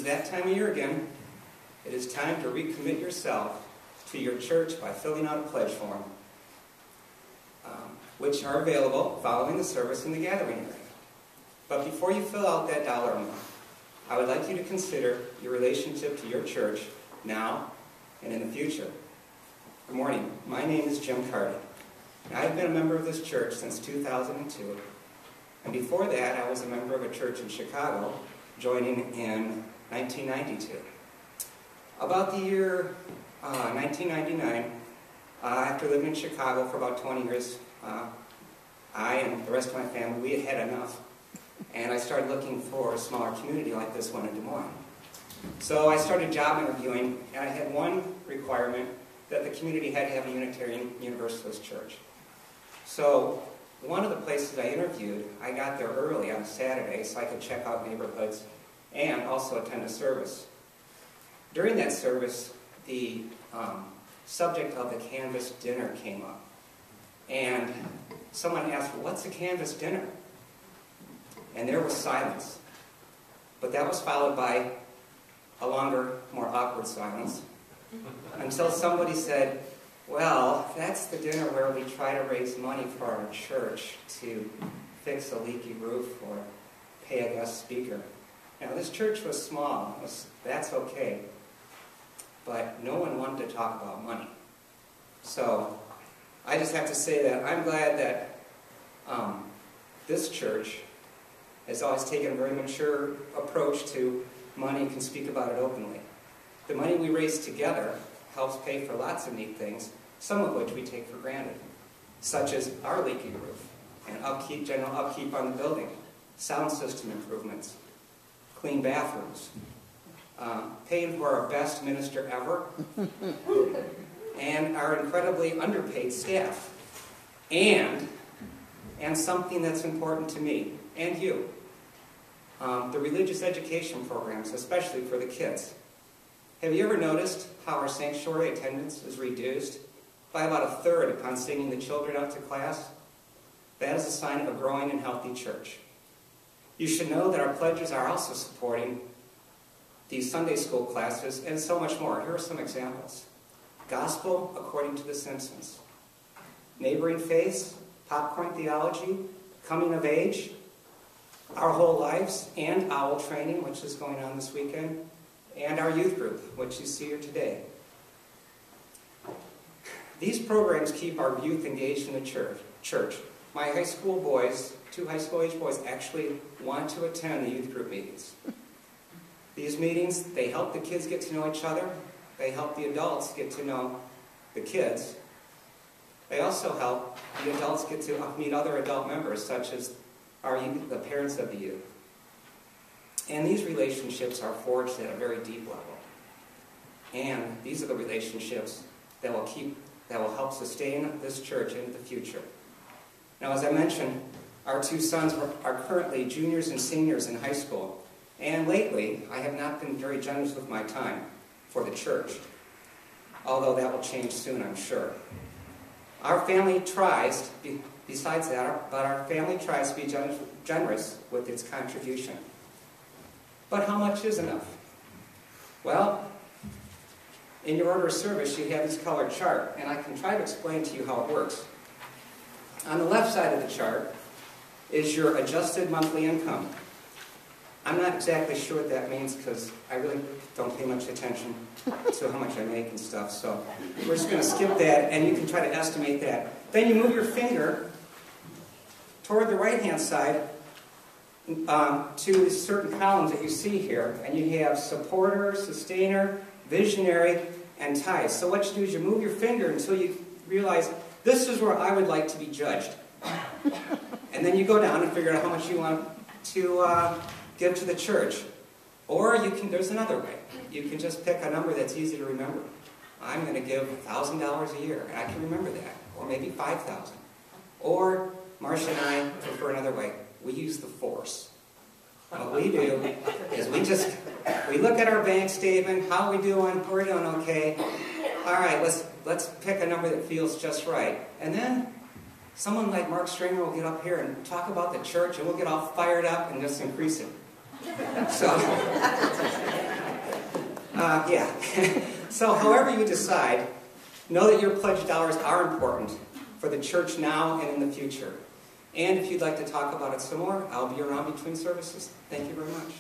that time of year again. It is time to recommit yourself to your church by filling out a pledge form, which are available following the service in the gathering area. But before you fill out that dollar amount, I would like you to consider your relationship to your church now and in the future. Good morning. My name is Jim Carty. I've been a member of this church since 2002. And before that, I was a member of a church in Chicago, joining in 1992. About the year 1999, after living in Chicago for about 20 years, I and the rest of my family, we had had enough. And I started looking for a smaller community like this one in Des Moines. So I started job interviewing, and I had one requirement, that the community had to have a Unitarian Universalist church. So one of the places I interviewed, I got there early on a Saturday so I could check out neighborhoods and also attend a service. During that service, the subject of the Canvas dinner came up. And someone asked, well, what's a Canvas dinner? And there was silence. But that was followed by a longer, more awkward silence, until somebody said, well, that's the dinner where we try to raise money for our church to fix a leaky roof or pay a guest speaker. Now, this church was small. That's okay. But no one wanted to talk about money. So I just have to say that I'm glad that this church has always taken a very mature approach to money and can speak about it openly. The money we raise together helps pay for lots of neat things, some of which we take for granted, such as our leaky roof and general upkeep on the building, sound system improvements, clean bathrooms, paying for our best minister ever, and our incredibly underpaid staff, and something that's important to me and you, the religious education programs, especially for the kids. Have you ever noticed how our sanctuary attendance is reduced by about a third upon sending the children out to class? That is a sign of a growing and healthy church. You should know that our pledges are also supporting these Sunday school classes and so much more. Here are some examples. Gospel according to the Simpsons. Neighboring faiths, popcorn theology, coming of age, our whole lives, and OWL training, which is going on this weekend, and our youth group, which you see here today. These programs keep our youth engaged in the church. My high school boys, 2 high school age boys, actually want to attend the youth group meetings. These meetings, they help the kids get to know each other. They help the adults get to know the kids. They also help the adults get to meet other adult members, such as our youth, the parents of the youth. And these relationships are forged at a very deep level. And these are the relationships that will help sustain this church into the future. Now, as I mentioned, our 2 sons are currently juniors and seniors in high school. And lately, I have not been very generous with my time for the church, although that will change soon, I'm sure. Our family tries, besides that, but our family tries to be generous with its contribution. But how much is enough? Well, in your order of service, you have this colored chart, and I can try to explain to you how it works. On the left side of the chart is your adjusted monthly income. I'm not exactly sure what that means because I really don't pay much attention to how much I make and stuff, so we're just going to skip that, and you can try to estimate that. Then you move your finger toward the right-hand side to certain columns that you see here, and you have supporter, sustainer, visionary, and tithe. So what you do is you move your finger until you realize, this is where I would like to be judged. And then you go down and figure out how much you want to give to the church. Or there's another way. You can just pick a number that's easy to remember. I'm going to give $1,000 a year, and I can remember that. Or maybe $5,000. Or Marcia and I prefer another way. We use the force. What we do is we look at our bank statement, how are we doing? We're doing okay. All right, let's pick a number that feels just right. And then someone like Mark Stringer will get up here and talk about the church, and we'll get all fired up and just increase it. So Yeah. So however you decide, know that your pledged dollars are important for the church now and in the future. And if you'd like to talk about it some more, I'll be around between services. Thank you very much.